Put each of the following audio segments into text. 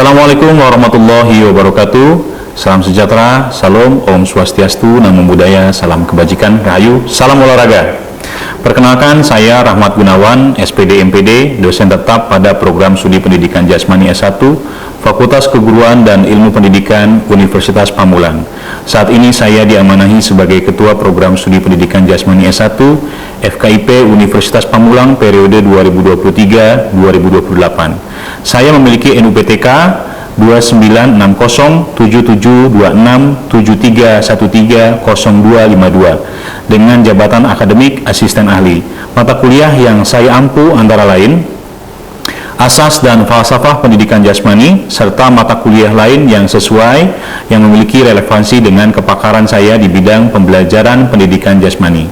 Assalamualaikum warahmatullahi wabarakatuh. Salam sejahtera, salam, om swastiastu, namo buddhaya, salam kebajikan, rahayu, salam olahraga. Perkenalkan, saya Rahmat Gunawan, SPD MPD, dosen tetap pada program studi pendidikan jasmani S1, Fakultas Keguruan dan Ilmu Pendidikan Universitas Pamulang. Saat ini saya diamanahi sebagai Ketua Program Studi Pendidikan Jasmani S1, FKIP Universitas Pamulang periode 2023-2028. Saya memiliki NUPTK 2960772673130252 dengan jabatan akademik asisten ahli. Mata kuliah yang saya ampu antara lain Asas dan Falsafah Pendidikan Jasmani, serta mata kuliah lain yang sesuai yang memiliki relevansi dengan kepakaran saya di bidang pembelajaran pendidikan jasmani.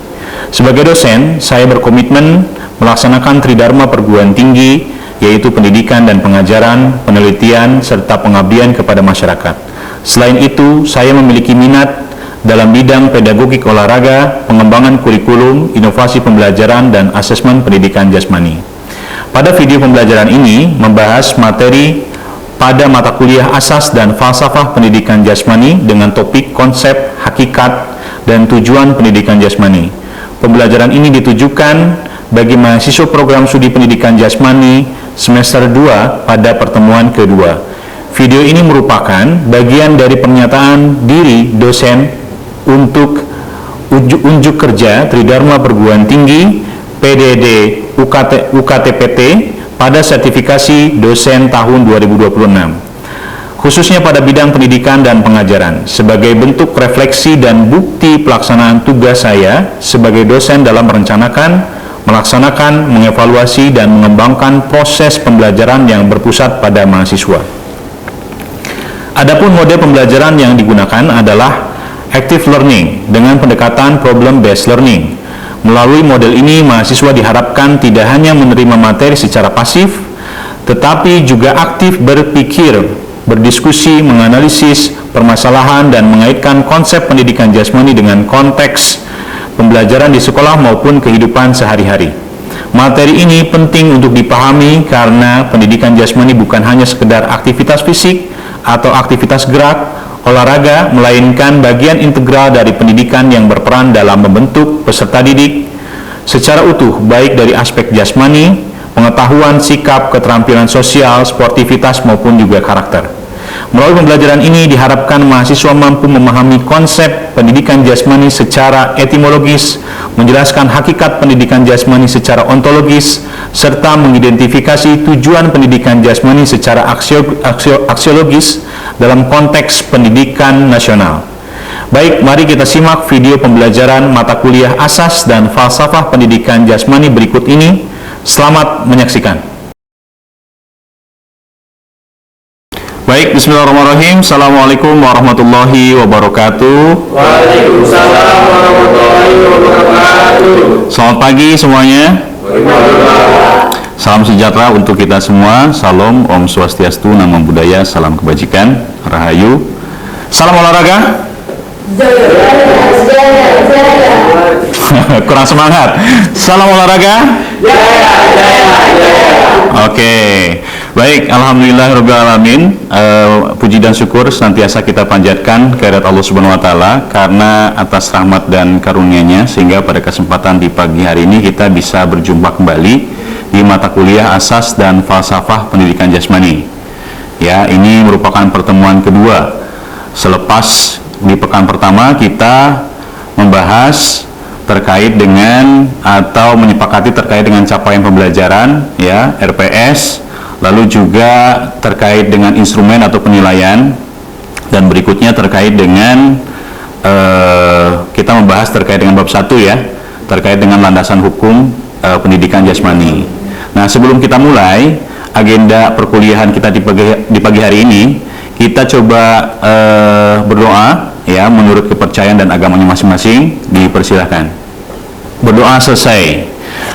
Sebagai dosen, saya berkomitmen melaksanakan tridharma perguruan tinggi, yaitu pendidikan dan pengajaran, penelitian, serta pengabdian kepada masyarakat. Selain itu, saya memiliki minat dalam bidang pedagogik olahraga, pengembangan kurikulum, inovasi pembelajaran, dan asesmen pendidikan jasmani. Pada video pembelajaran ini membahas materi pada mata kuliah Asas dan Falsafah Pendidikan Jasmani dengan topik konsep, hakikat, dan tujuan pendidikan jasmani. Pembelajaran ini ditujukan bagi mahasiswa program studi pendidikan jasmani semester 2 pada pertemuan kedua. Video ini merupakan bagian dari pernyataan diri dosen untuk unjuk kerja Tridharma Perguruan Tinggi PDD UKTPT pada sertifikasi dosen tahun 2026, khususnya pada bidang pendidikan dan pengajaran, sebagai bentuk refleksi dan bukti pelaksanaan tugas saya sebagai dosen dalam merencanakan, melaksanakan, mengevaluasi, dan mengembangkan proses pembelajaran yang berpusat pada mahasiswa. Adapun model pembelajaran yang digunakan adalah active learning dengan pendekatan problem-based learning. Melalui model ini, mahasiswa diharapkan tidak hanya menerima materi secara pasif, tetapi juga aktif berpikir, berdiskusi, menganalisis permasalahan, dan mengaitkan konsep pendidikan jasmani dengan konteks pembelajaran di sekolah maupun kehidupan sehari-hari. Materi ini penting untuk dipahami karena pendidikan jasmani bukan hanya sekedar aktivitas fisik atau aktivitas gerak, olahraga, melainkan bagian integral dari pendidikan yang berperan dalam membentuk peserta didik secara utuh, baik dari aspek jasmani, pengetahuan, sikap, keterampilan sosial, sportivitas, maupun juga karakter. Melalui pembelajaran ini diharapkan mahasiswa mampu memahami konsep pendidikan jasmani secara etimologis, menjelaskan hakikat pendidikan jasmani secara ontologis, serta mengidentifikasi tujuan pendidikan jasmani secara aksiologis dalam konteks pendidikan nasional. Baik, mari kita simak video pembelajaran mata kuliah Asas dan Falsafah Pendidikan Jasmani berikut ini. Selamat menyaksikan. Baik, bismillahirrahmanirrahim. Assalamualaikum warahmatullahi wabarakatuh. Waalaikumsalam warahmatullahi wabarakatuh. Selamat pagi semuanya. Salam sejahtera untuk kita semua. Salam, om swastiastu, namo buddhaya, salam kebajikan, rahayu, salam olahraga. Kurang semangat. Salam olahraga. Oke, baik, alhamdulillahirobbilalamin. Puji dan syukur senantiasa kita panjatkan kehadirat Allah Subhanahu Wa Taala karena atas rahmat dan karunia-Nya sehingga pada kesempatan di pagi hari ini kita bisa berjumpa kembali di mata kuliah Asas dan Falsafah Pendidikan Jasmani. Ya, ini merupakan pertemuan kedua. Selepas di pekan pertama kita membahas terkait dengan atau menyepakati terkait dengan capaian pembelajaran, ya, RPS, lalu juga terkait dengan instrumen atau penilaian, dan berikutnya terkait dengan kita membahas terkait dengan bab 1, ya, terkait dengan landasan hukum pendidikan jasmani. Nah, sebelum kita mulai agenda perkuliahan kita di pagi hari ini, kita coba berdoa, ya, menurut kepercayaan dan agamanya masing-masing. Dipersilahkan. Berdoa selesai.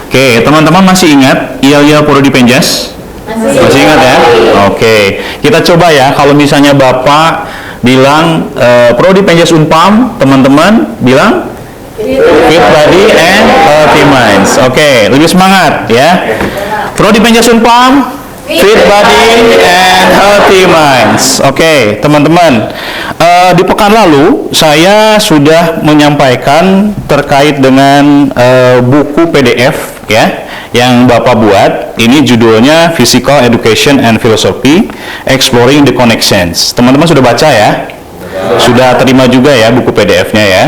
Oke, teman-teman masih ingat Iya Prodi Penjas? Masih ingat ya? Oke, kita coba ya, kalau misalnya Bapak bilang Prodi Penjas Unpam, teman-teman bilang Fit Body and Healthy Minds. Oke, lebih semangat ya. Prodi Penjas Unpam. Fit body and healthy minds. Oke, teman-teman. Di pekan lalu saya sudah menyampaikan terkait dengan buku PDF ya yang Bapak buat. Ini judulnya Physical Education and Philosophy Exploring the Connections. Teman-teman sudah baca ya? Sudah terima juga ya buku PDF-nya ya.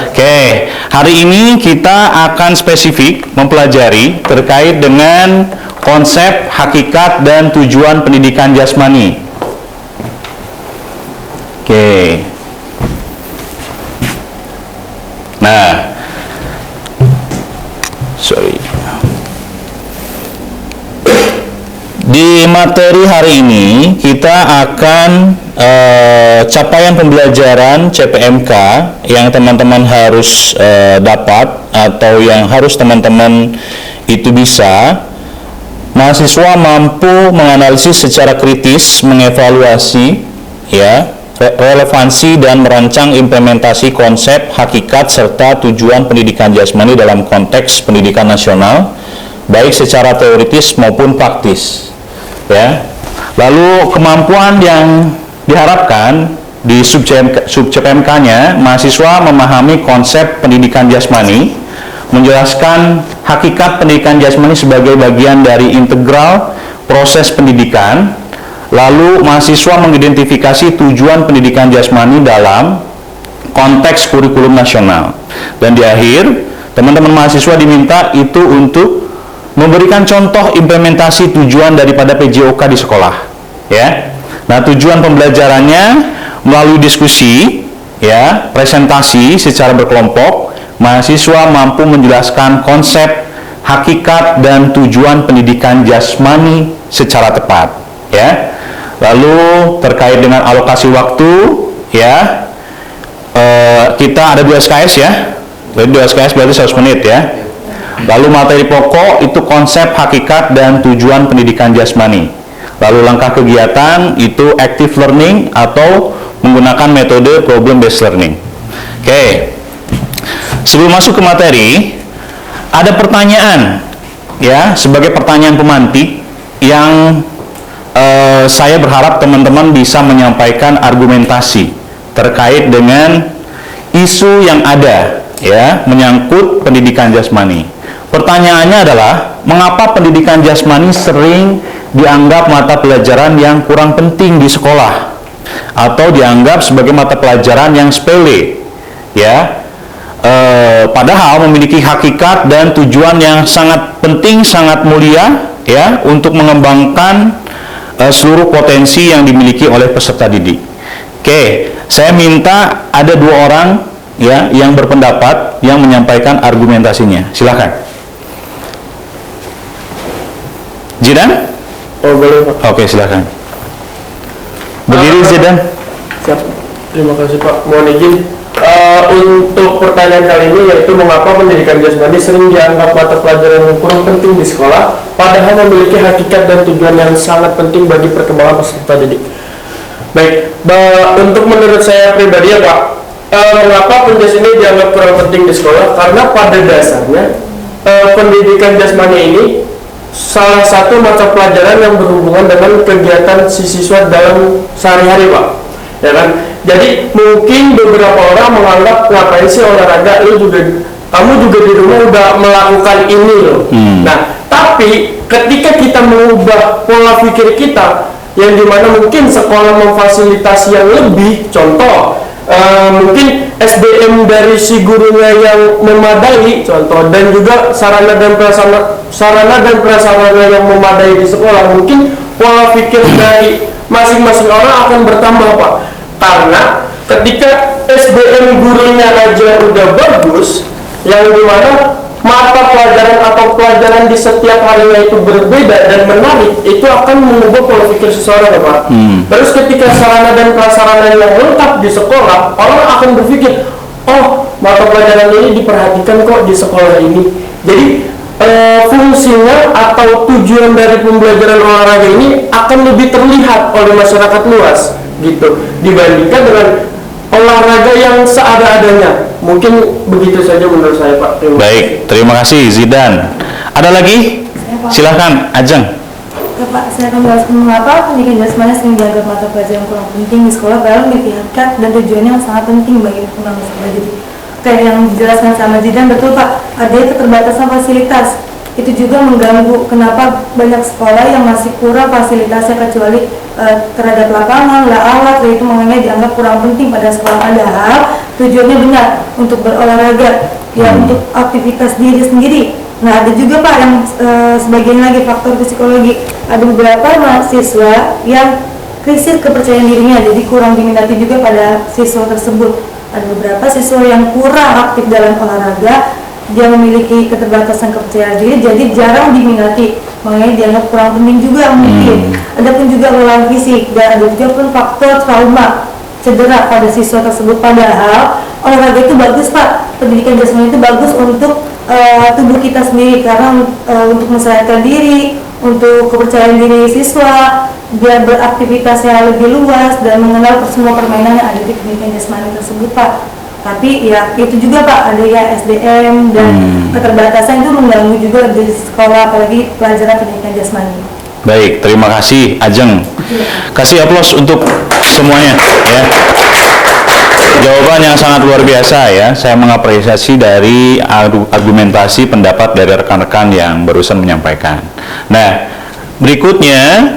Oke, hari ini kita akan spesifik mempelajari terkait dengan konsep, hakikat, dan tujuan pendidikan jasmani. Oke. Nah, di materi hari ini kita akan capaian pembelajaran CPMK yang teman-teman harus dapat atau yang harus teman-teman itu bisa. Mahasiswa mampu menganalisis secara kritis, mengevaluasi ya relevansi dan merancang implementasi konsep, hakikat serta tujuan pendidikan jasmani dalam konteks pendidikan nasional, baik secara teoritis maupun praktis. Ya. Lalu kemampuan yang diharapkan di sub-CPMK-nya, mahasiswa memahami konsep pendidikan jasmani, menjelaskan hakikat pendidikan jasmani sebagai bagian dari integral proses pendidikan. Lalu mahasiswa mengidentifikasi tujuan pendidikan jasmani dalam konteks kurikulum nasional. Dan di akhir, teman-teman mahasiswa diminta itu untuk memberikan contoh implementasi tujuan daripada PJOK di sekolah. Ya. Nah, tujuan pembelajarannya melalui diskusi, ya, presentasi secara berkelompok. Mahasiswa mampu menjelaskan konsep, hakikat, dan tujuan pendidikan jasmani secara tepat, ya. Lalu terkait dengan alokasi waktu, ya, kita ada 2 SKS ya. Jadi 2 SKS berarti 100 menit ya. Lalu materi pokok itu konsep, hakikat, dan tujuan pendidikan jasmani. Lalu langkah kegiatan itu active learning atau menggunakan metode problem based learning. Oke. Sebelum masuk ke materi, ada pertanyaan ya, sebagai pertanyaan pemantik yang saya berharap teman-teman bisa menyampaikan argumentasi terkait dengan isu yang ada ya, menyangkut pendidikan jasmani. Pertanyaannya adalah, mengapa pendidikan jasmani sering dianggap mata pelajaran yang kurang penting di sekolah atau dianggap sebagai mata pelajaran yang sepele ya? Padahal memiliki hakikat dan tujuan yang sangat penting, sangat mulia ya, untuk mengembangkan seluruh potensi yang dimiliki oleh peserta didik. Oke, saya minta ada 2 orang ya yang berpendapat, yang menyampaikan argumentasinya. Silakan. Zidan? Oh, boleh Pak. Oke, silakan. Berdiri Zidan. Siap. Terima kasih Pak. Mohon izin. Untuk pertanyaan kali ini, yaitu mengapa pendidikan jasmani sering dianggap mata pelajaran yang kurang penting di sekolah, padahal memiliki hakikat dan tujuan yang sangat penting bagi perkembangan peserta didik. Baik, untuk menurut saya pribadi ya Pak, mengapa pendidikan ini dianggap kurang penting di sekolah? Karena pada dasarnya pendidikan jasmani ini salah satu mata pelajaran yang berhubungan dengan kegiatan si siswa dalam sehari-hari Pak, ya kan? Jadi mungkin beberapa orang menganggap, ngapain sih olahraga, kamu juga di rumah udah melakukan ini loh. Nah, tapi ketika kita mengubah pola pikir kita, yang dimana mungkin sekolah memfasilitasi yang lebih, contoh mungkin SDM dari si gurunya yang memadai, contoh, dan juga sarana dan prasarana yang memadai di sekolah, mungkin pola pikir dari masing-masing orang akan bertambah Pak. Karena ketika SDM gurunya aja udah bagus, yang dimana mata pelajaran atau pelajaran di setiap harinya itu berbeda dan menarik, itu akan mengubah pola pikir seseorang ya Pak. Terus ketika sarana dan prasarana yang lengkap di sekolah, orang akan berpikir, oh, mata pelajaran ini diperhatikan kok di sekolah ini. Jadi fungsinya atau tujuan dari pembelajaran olahraga ini akan lebih terlihat oleh masyarakat luas gitu, dibandingkan dengan olahraga yang seada-adanya. Mungkin begitu saja menurut saya Pak. Baik, terima kasih Zidan. Ada lagi? Silahkan Ajeng. Ya, Pak, saya akan menjelaskan mengapa pendidikan jasmani sering dianggap mata pelajaran kurang penting di sekolah, padahal memiliki hakikat dan tujuannya yang sangat penting bagi perkembangan sekolah. Jadi, kayak yang dijelaskan sama Jidan, betul Pak, ada keterbatasan fasilitas. Itu juga mengganggu kenapa banyak sekolah yang masih kurang fasilitasnya, kecuali terhadap lapangan, alat, itu makanya dianggap kurang penting pada sekolah. Padahal tujuannya benar untuk berolahraga, ya untuk aktivitas diri sendiri. Nah, ada juga Pak yang sebagian lagi faktor psikologi. Ada beberapa mahasiswa yang krisis kepercayaan dirinya, jadi kurang diminati juga pada siswa tersebut. Ada beberapa siswa yang kurang aktif dalam olahraga, dia memiliki keterbatasan kepercayaan diri, jadi jarang diminati, makanya dianggap kurang penting juga mungkin. Ada pun juga kelelahan fisik, dan ada juga pun faktor trauma, cedera pada siswa tersebut. Padahal olahraga itu bagus Pak, pendidikan jasmani itu bagus untuk tubuh kita sendiri, karena untuk mensehatkan diri, untuk kepercayaan diri siswa, biar beraktivitasnya lebih luas dan mengenal semua permainan yang ada di pendidikan jasmani tersebut Pak. Tapi ya itu juga Pak, ada ya SDM dan keterbatasan itu mengganggu juga di sekolah, apalagi pelajaran pendidikan jasmani. Baik, terima kasih Ajeng. Kasih aplaus untuk semuanya ya. Jawaban yang sangat luar biasa ya. Saya mengapresiasi dari argumentasi pendapat dari rekan-rekan yang barusan menyampaikan. Nah, berikutnya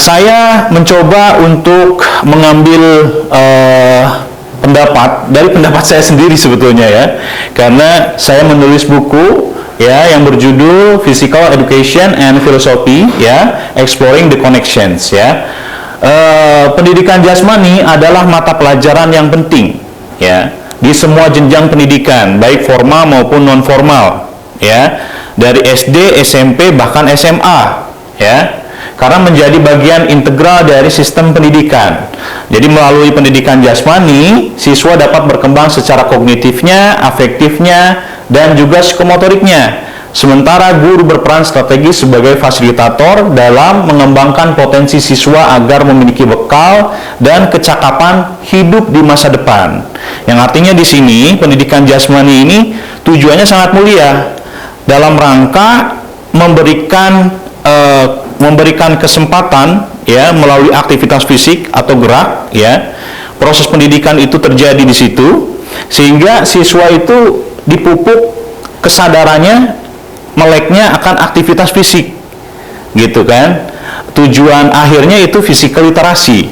saya mencoba untuk mengambil pendapat saya sendiri sebetulnya ya, karena saya menulis buku ya yang berjudul Physical Education and Philosophy ya, Exploring the Connections ya. Pendidikan jasmani adalah mata pelajaran yang penting ya di semua jenjang pendidikan, baik formal maupun non formal ya, dari SD, SMP bahkan SMA ya. Karena menjadi bagian integral dari sistem pendidikan. Jadi melalui pendidikan jasmani, siswa dapat berkembang secara kognitifnya, afektifnya, dan juga psikomotoriknya. Sementara guru berperan strategis sebagai fasilitator dalam mengembangkan potensi siswa agar memiliki bekal dan kecakapan hidup di masa depan. Yang artinya di sini pendidikan jasmani ini tujuannya sangat mulia dalam rangka memberikan kesempatan ya melalui aktivitas fisik atau gerak ya. Proses pendidikan itu terjadi di situ sehingga siswa itu dipupuk kesadarannya, meleknya akan aktivitas fisik. Gitu kan? Tujuan akhirnya itu physical literasi.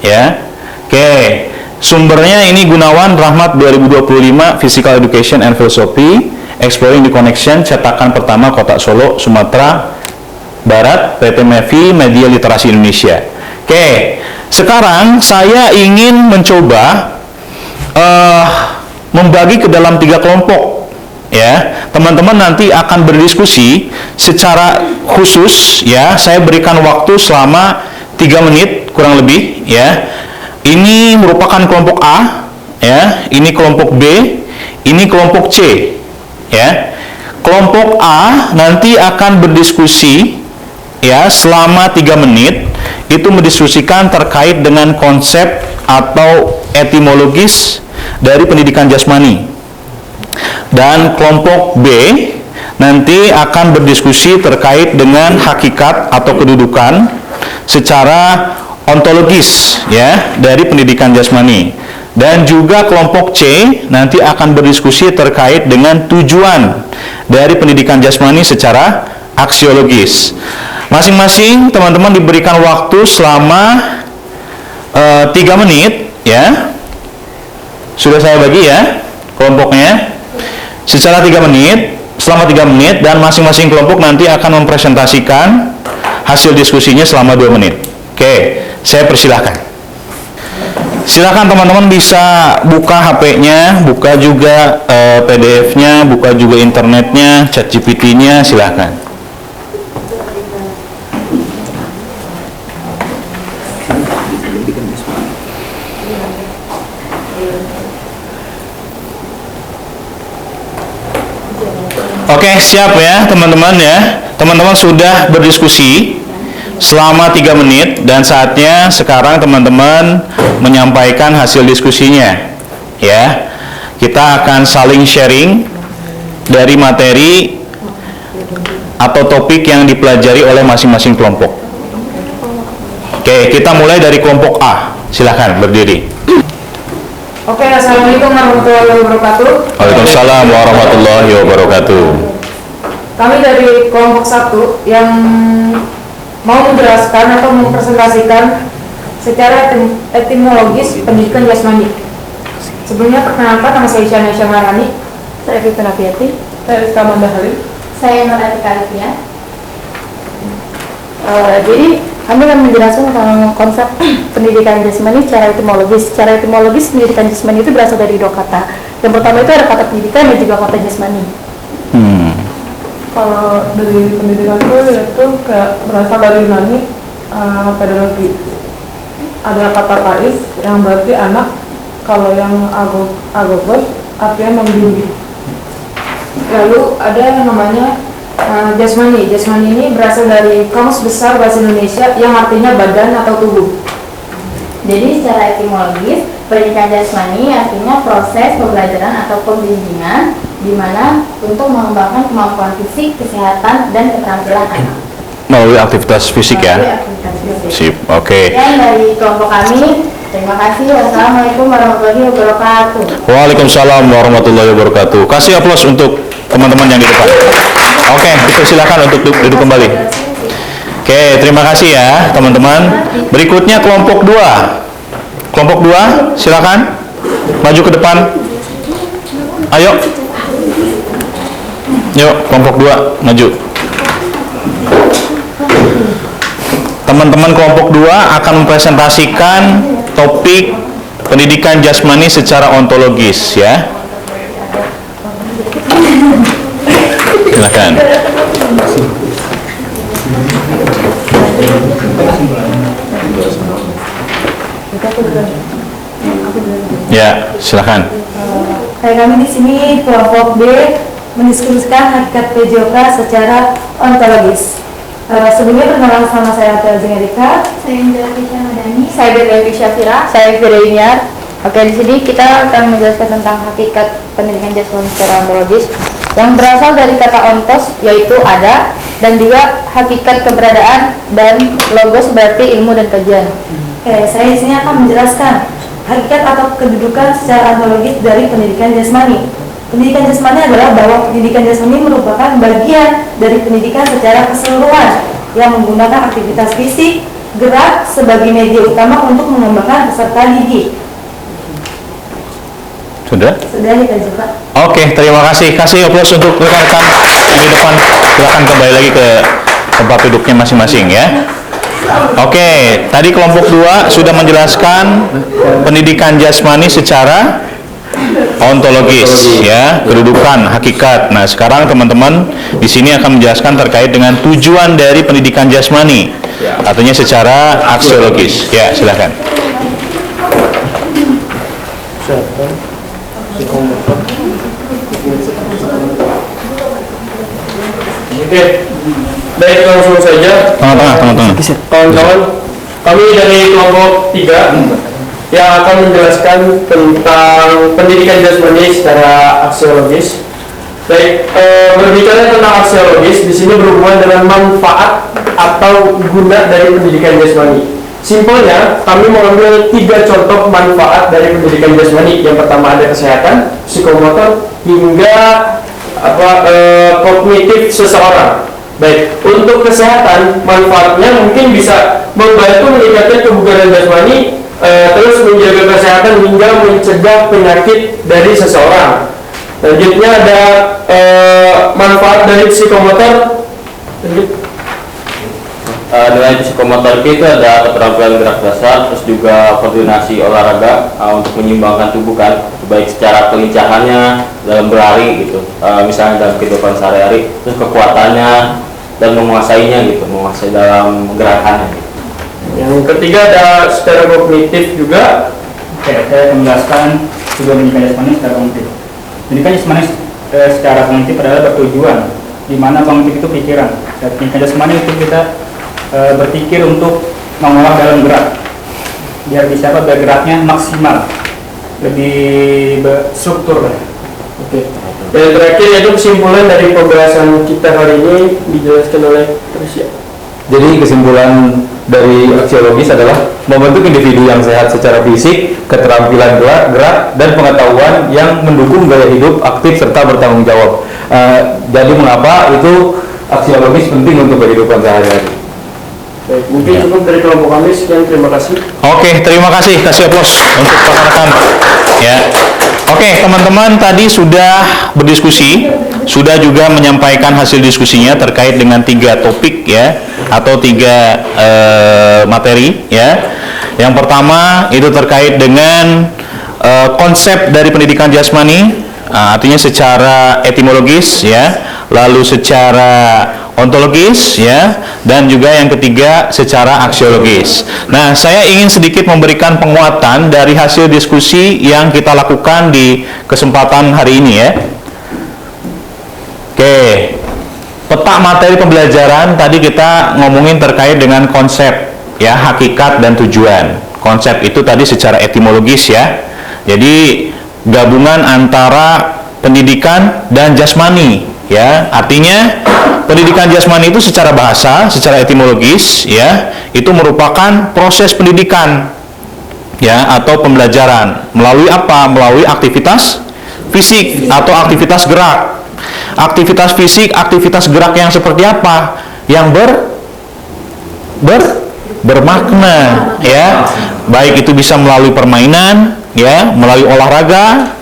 Ya. Oke. Sumbernya ini Gunawan Rahmat 2025 Physical Education and Philosophy Exploring the Connection, cetakan pertama Kota Solo, Sumatera Barat, PT MEVI Media Literasi Indonesia. Oke, sekarang saya ingin mencoba membagi ke dalam 3 kelompok ya. Teman-teman nanti akan berdiskusi secara khusus ya. Saya berikan waktu selama 3 menit kurang lebih ya. Ini merupakan kelompok A ya, ini kelompok B, ini kelompok C ya. Kelompok A nanti akan berdiskusi ya selama 3 menit, itu mendiskusikan terkait dengan konsep atau etimologis dari pendidikan jasmani. Dan kelompok B nanti akan berdiskusi terkait dengan hakikat atau kedudukan secara ontologis ya dari pendidikan jasmani. Dan juga kelompok C nanti akan berdiskusi terkait dengan tujuan dari pendidikan jasmani secara aksiologis. Masing-masing teman-teman diberikan waktu selama 3 menit ya. Sudah saya bagi ya kelompoknya secara 3 menit, selama 3 menit, dan masing-masing kelompok nanti akan mempresentasikan hasil diskusinya selama 2 menit. Oke, saya persilahkan. Silakan teman-teman bisa buka HP-nya, buka juga PDF-nya, buka juga internetnya, ChatGPT-nya, silakan. Oke, siap ya teman-teman ya. Teman-teman sudah berdiskusi selama 3 menit dan saatnya sekarang teman-teman menyampaikan hasil diskusinya ya. Kita akan saling sharing dari materi atau topik yang dipelajari oleh masing-masing kelompok. Oke, kita mulai dari kelompok A. Silahkan berdiri. Oke, assalamualaikum warahmatullahi wabarakatuh. Waalaikumsalam warahmatullahi wabarakatuh. Kami dari kelompok 1 yang mau menjelaskan atau mempresentasikan secara etimologis pendidikan jasmani. Sebelumnya perkenalkan, nama saya Isyana Syamarani. Saya Fitna Fiati. Saya Rizka Mandahali. Saya Nur Atika Alifia. Jadi kami akan menjelaskan tentang konsep pendidikan jasmani secara etimologis. Secara etimologis, pendidikan jasmani itu berasal dari 2 kata. Yang pertama itu ada kata pendidikan dan juga kata jasmani. Kalau dari pendidikan itu berasal dari Yunani, pedagogi. Ada kata pais yang berarti anak, kalau yang agogos artinya membimbing. Lalu ada yang namanya jasmani. Jasmani ini berasal dari Kamus Besar Bahasa Indonesia yang artinya badan atau tubuh. Jadi secara etimologis, pendidikan jasmani artinya proses pembelajaran atau pembimbingan di mana untuk mengembangkan kemampuan fisik, kesehatan, dan keterampilan anak. Melalui aktivitas fisik ya. Melalui aktivitas fisik. Sip, oke. Dan dari kelompok kami, terima kasih. Wassalamualaikum warahmatullahi wabarakatuh. Waalaikumsalam warahmatullahi wabarakatuh. Kasih aplaus untuk teman-teman yang di depan. Oke, silakan untuk duduk kembali. Oke, terima kasih ya teman-teman. Berikutnya kelompok 2. Kelompok 2, silakan maju ke depan. Ayo. Yuk, kelompok 2 maju. Teman-teman kelompok 2 akan mempresentasikan topik pendidikan jasmani secara ontologis ya. Silakan. Ya, silakan. Kayak kami di sini kelompok B mendiskusikan hakikat PJOK secara ontologis. Sebelumnya perkenalan sama saya Tia Erika. Saya Indra Fisya Madani. Saya Dewi Syafira. Saya Fira Iniar. Oke, di sini kita akan menjelaskan tentang hakikat pendidikan jasmani secara ontologis yang berasal dari kata ontos, yaitu ada, dan juga hakikat keberadaan, dan logos berarti ilmu dan kajian. Oke, saya di sini akan menjelaskan hakikat atau kedudukan secara ontologis dari pendidikan jasmani. Pendidikan jasmani adalah bahwa pendidikan jasmani merupakan bagian dari pendidikan secara keseluruhan yang menggunakan aktivitas fisik, gerak sebagai media utama untuk mengembangkan peserta didik. Sudah? Sudah dikaji, Pak. Oke, terima kasih. Kasih aplaus untuk rekan-rekan yang di depan. Silakan kembali lagi ke tempat duduknya masing-masing ya. Oke, tadi kelompok 2 sudah menjelaskan pendidikan jasmani secara ontologis ya, kedudukan, hakikat. Nah, sekarang teman-teman di sini akan menjelaskan terkait dengan tujuan dari pendidikan jasmani. Artinya secara aksiologis. Ya, silakan. Oke, baik, langsung saja. Tengah-tengah. Kawan-kawan, kami dari kelompok 3 yang akan menjelaskan tentang pendidikan jasmani secara aksiologis. Baik, berbicara tentang aksiologis, di sini berhubungan dengan manfaat atau guna dari pendidikan jasmani. Simpelnya, kami mengambil 3 contoh manfaat dari pendidikan jasmani. Yang pertama ada kesehatan, psikomotor, hingga kognitif seseorang. Baik, untuk kesehatan, manfaatnya mungkin bisa membantu meningkatkan kebugaran jasmani, terus menjaga kesehatan hingga mencegah penyakit dari seseorang. Selanjutnya ada manfaat dari psikomotor. Nilai psikomotor itu ada keterampilan gerak dasar, terus juga koordinasi olahraga untuk menyeimbangkan tubuh kan, baik secara kelincahannya dalam berlari gitu, misalnya dalam kehidupan sehari-hari, terus kekuatannya dan menguasainya gitu, menguasai dalam gerakannya. Gitu. Yang ketiga ada secara kognitif juga. Oke, saya akan menjelaskan tujuan pendidikan jasmani secara kognitif. Pendidikan jasmani secara kognitif adalah bertujuan di mana kognitif itu pikiran. Dan pendidikan jasmani itu kita berpikir untuk mengolah dalam gerak biar bisa bergeraknya maksimal, lebih berstruktur. Oke. Dan terakhir yaitu kesimpulan dari pembahasan kita hari ini dijelaskan oleh Trisya. Jadi kesimpulan dari aksiologis adalah membentuk individu yang sehat secara fisik, keterampilan gerak, dan pengetahuan yang mendukung gaya hidup aktif serta bertanggung jawab. Jadi mengapa itu aksiologis penting untuk kehidupan sehari-hari? Baik, mungkin cukup dari kelompok kami. Sekian, terima kasih. Oke, terima kasih. Kasih aplaus untuk rekan-rekan. Ya. Oke, teman-teman tadi sudah berdiskusi, sudah juga menyampaikan hasil diskusinya terkait dengan 3 topik ya, atau 3 materi ya. Yang pertama itu terkait dengan konsep dari pendidikan jasmani, artinya secara etimologis ya, lalu secara ontologis ya, dan juga yang ketiga secara aksiologis. Nah, saya ingin sedikit memberikan penguatan dari hasil diskusi yang kita lakukan di kesempatan hari ini ya. Oke, peta materi pembelajaran tadi kita ngomongin terkait dengan konsep ya, hakikat dan tujuan. Konsep itu tadi secara etimologis ya. Jadi gabungan antara pendidikan dan jasmani ya, artinya pendidikan jasmani itu secara bahasa, secara etimologis ya, itu merupakan proses pendidikan ya, atau pembelajaran melalui apa? Melalui aktivitas fisik atau aktivitas gerak. Aktivitas fisik, aktivitas gerak yang seperti apa? Yang bermakna ya. Baik itu bisa melalui permainan ya, melalui olahraga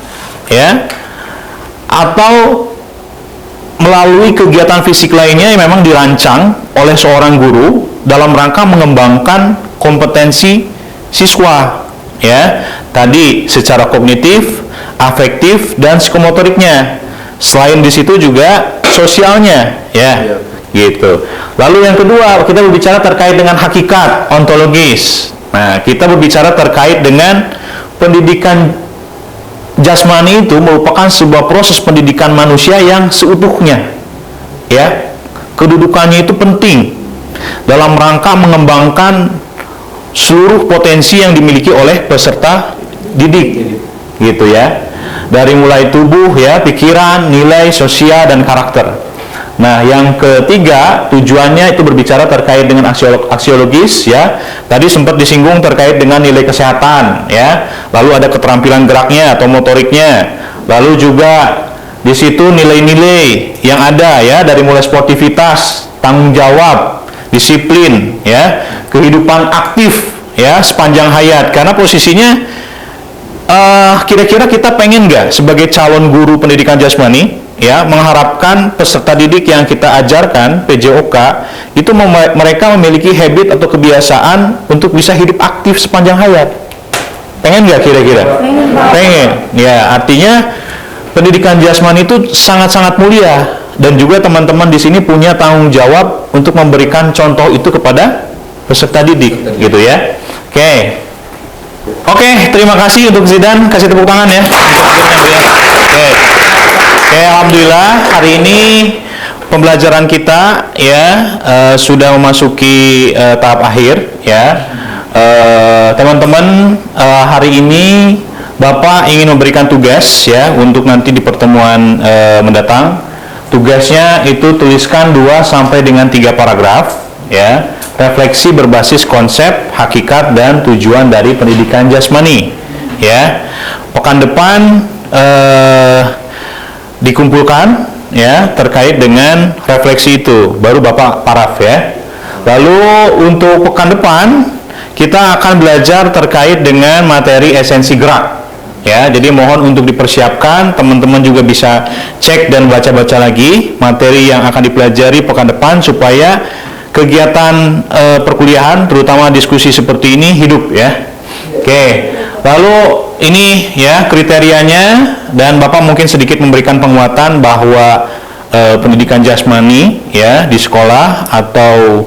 ya, atau melalui kegiatan fisik lainnya yang memang dirancang oleh seorang guru dalam rangka mengembangkan kompetensi siswa ya, tadi secara kognitif, afektif, dan psikomotoriknya. Selain di situ juga sosialnya ya, gitu. Lalu yang kedua, kita berbicara terkait dengan hakikat ontologis. Nah, kita berbicara terkait dengan pendidikan jasmani itu merupakan sebuah proses pendidikan manusia yang seutuhnya ya, kedudukannya itu penting dalam rangka mengembangkan seluruh potensi yang dimiliki oleh peserta didik gitu ya, dari mulai tubuh ya, pikiran, nilai, sosial, dan karakter. Nah, yang ketiga tujuannya itu berbicara terkait dengan aksiologis ya. Tadi sempat disinggung terkait dengan nilai kesehatan ya. Lalu ada keterampilan geraknya atau motoriknya. Lalu juga di situ nilai-nilai yang ada ya, dari mulai sportivitas, tanggung jawab, disiplin ya, kehidupan aktif ya sepanjang hayat. Karena posisinya kira-kira kita pengen nggak sebagai calon guru pendidikan jasmani ya, mengharapkan peserta didik yang kita ajarkan PJOK itu mereka memiliki habit atau kebiasaan untuk bisa hidup aktif sepanjang hayat. Pengen nggak kira-kira? Pengen. Ya, artinya pendidikan jasmani itu sangat-sangat mulia, dan juga teman-teman di sini punya tanggung jawab untuk memberikan contoh itu kepada peserta didik gitu ya. Oke, terima kasih untuk Zidan, kasih tepuk tangan ya. Oke, alhamdulillah hari ini pembelajaran kita ya sudah memasuki tahap akhir ya. Teman-teman, hari ini Bapak ingin memberikan tugas ya untuk nanti di pertemuan mendatang. Tugasnya itu tuliskan 2 sampai dengan 3 paragraf ya, refleksi berbasis konsep, hakikat, dan tujuan dari pendidikan jasmani ya. Pekan depan dikumpulkan ya terkait dengan refleksi itu, baru Bapak paraf ya. Lalu untuk pekan depan kita akan belajar terkait dengan materi esensi gerak ya. Jadi mohon untuk dipersiapkan, teman-teman juga bisa cek dan baca-baca lagi materi yang akan dipelajari pekan depan supaya kegiatan perkuliahan terutama diskusi seperti ini hidup ya. Oke, lalu ini ya kriterianya, dan Bapak mungkin sedikit memberikan penguatan bahwa pendidikan jasmani ya di sekolah atau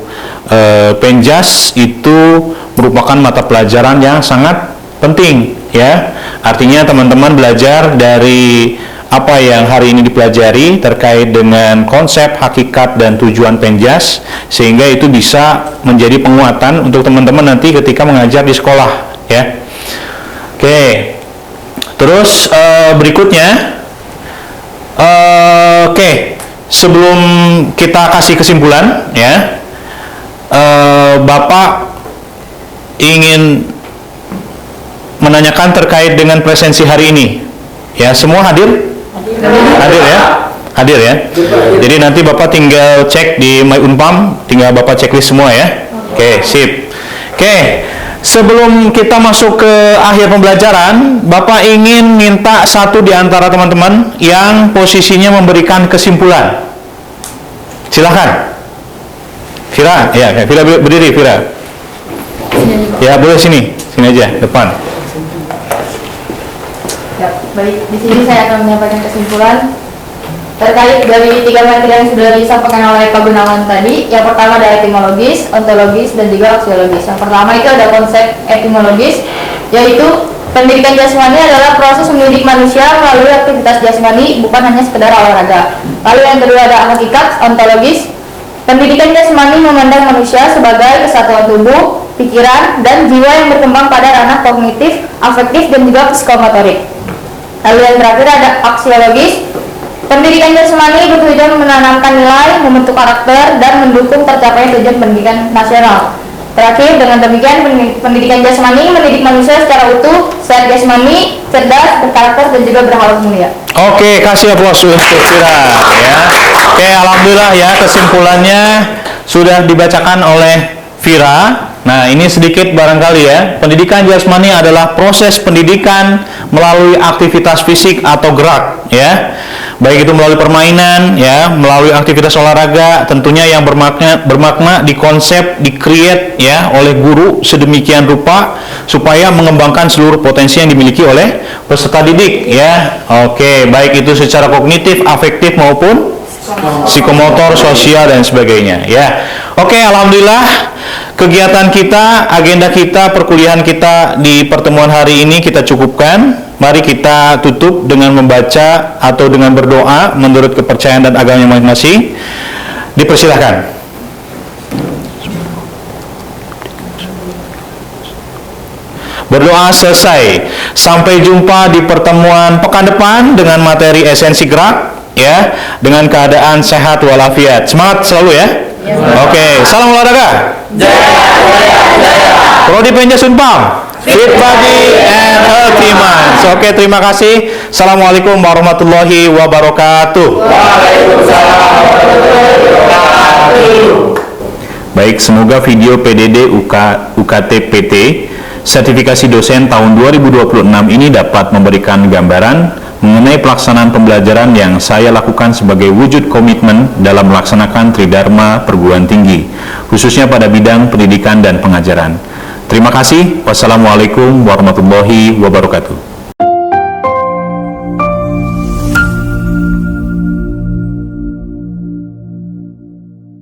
penjas itu merupakan mata pelajaran yang sangat penting ya. Artinya teman-teman belajar dari apa yang hari ini dipelajari terkait dengan konsep, hakikat, dan tujuan penjas, sehingga itu bisa menjadi penguatan untuk teman-teman nanti ketika mengajar di sekolah ya. Oke, terus berikutnya Oke, sebelum kita kasih kesimpulan, ya, Bapak ingin menanyakan terkait dengan presensi hari ini. Ya, semua hadir? Hadir ya? Hadir ya? Jadi nanti Bapak tinggal cek di My Unpam, tinggal Bapak checklist semua ya. Oke, sip. Oke, sebelum kita masuk ke akhir pembelajaran, Bapak ingin minta satu di antara teman-teman yang posisinya memberikan kesimpulan. Silahkan. Vira, ya, Vira berdiri, Vira. Ya, boleh sini aja, depan. Ya, baik, di sini saya akan menyampaikan kesimpulan terkait dari 3 materi yang sudah disampaikan oleh Pak Gunawan tadi. Yang pertama ada etimologis, ontologis, dan juga aksiologis. Yang pertama itu ada konsep etimologis, yaitu pendidikan jasmani adalah proses mendidik manusia melalui aktivitas jasmani, bukan hanya sekedar olahraga. Lalu yang kedua ada hakikat, ontologis. Pendidikan jasmani memandang manusia sebagai kesatuan tubuh, pikiran, dan jiwa yang berkembang pada ranah kognitif, afektif, dan juga psikomotorik. Lalu yang terakhir ada aksiologis. Pendidikan jasmani bertujuan menanamkan nilai, membentuk karakter, dan mendukung tercapainya tujuan pendidikan nasional. Terakhir, dengan demikian pendidikan jasmani mendidik manusia secara utuh, sehat jasmani, cerdas, berkarakter, dan juga berakhlak mulia. Oke, kasih aplaus untuk Vira ya. Oke, alhamdulillah ya, kesimpulannya sudah dibacakan oleh Vira. Nah, ini sedikit barangkali ya. Pendidikan jasmani adalah proses pendidikan melalui aktivitas fisik atau gerak ya. Baik itu melalui permainan ya, melalui aktivitas olahraga, tentunya yang bermakna dikonsep, di-create ya oleh guru sedemikian rupa supaya mengembangkan seluruh potensi yang dimiliki oleh peserta didik ya. Oke, baik itu secara kognitif, afektif maupun psikomotor, sosial, dan sebagainya ya. Oke, alhamdulillah kegiatan kita, agenda kita, perkuliahan kita di pertemuan hari ini kita cukupkan. Mari kita tutup dengan membaca atau dengan berdoa menurut kepercayaan dan agama masing-masing. Dipersilahkan. Berdoa selesai. Sampai jumpa di pertemuan pekan depan dengan materi esensi gerak ya, dengan keadaan sehat walafiat. Semangat selalu ya. Oke, salam olahraga. Prodi Penjas Unpam, fit body and healthy mind. Oke, terima kasih. Assalamualaikum warahmatullahi wabarakatuh. Baik, semoga video PDD UKT PT sertifikasi dosen tahun 2026 ini dapat memberikan gambaran mengenai pelaksanaan pembelajaran yang saya lakukan sebagai wujud komitmen dalam melaksanakan Tridharma perguruan tinggi, khususnya pada bidang pendidikan dan pengajaran. Terima kasih. Wassalamualaikum warahmatullahi wabarakatuh.